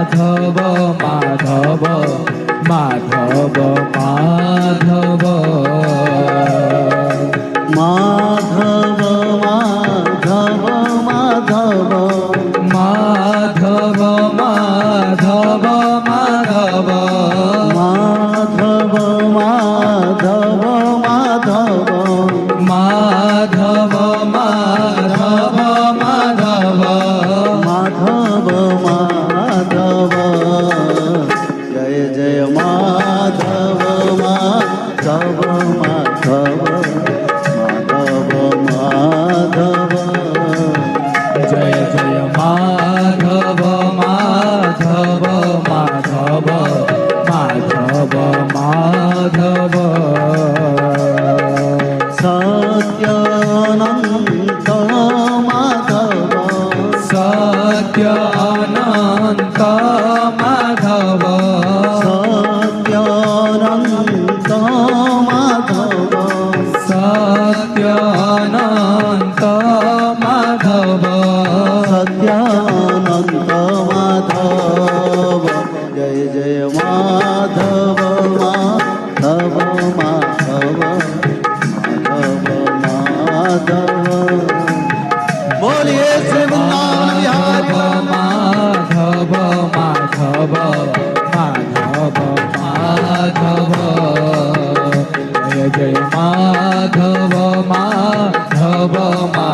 মাধব মাধব মাধব মাধব মাধব মাধব মাধব মাধব মাধব মাধব মাধব মাধব মাধব মাধব মাধব মাধব মাধব মাধব জয় জয় মাধব মাধব মাধব মাধব মাধব জয় জয় মাধব মাধব মাধব মাধব মাধব সত্যানন্ত মাধব সত্যানন্ত মাধব সত্যানন্ত মাধব সত্যানন্ত মাধব সত্যানন্ত মাধব জয় জয় মাধব মাধব মাধব মাধব মাধব बोलिए श्री वृंदावन बिहारी माधव माधव माधव माधव जय जय माधव माधव माधव